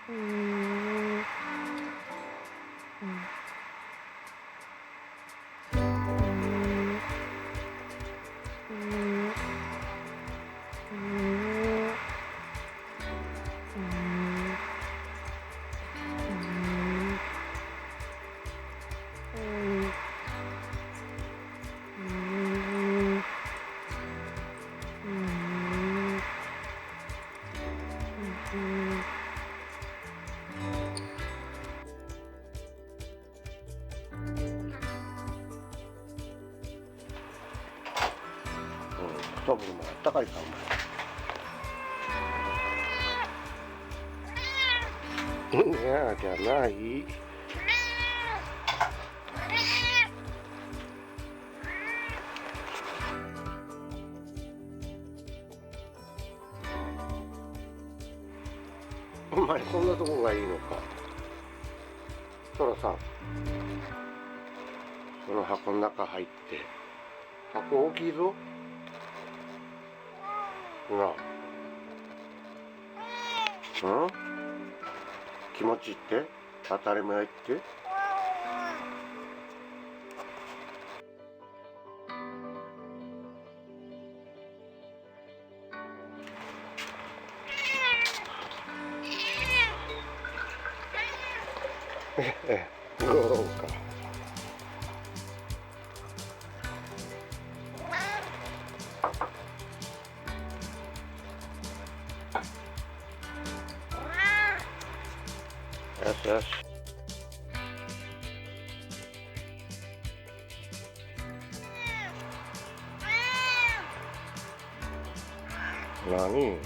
うん。ストーブのもあったかいかお前。いやじゃない。お前そんなとこがいいのか。そらさん、その箱の中入って、箱大きいぞ。なあ、うん、気持ちいいって当たり前って。ゴロンか。よしよし。何？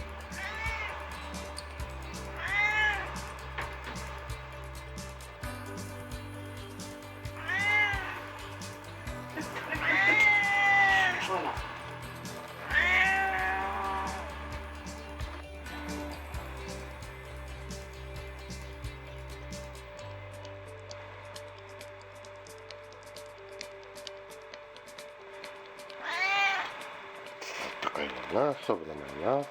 高いもんな、ストーブの前な。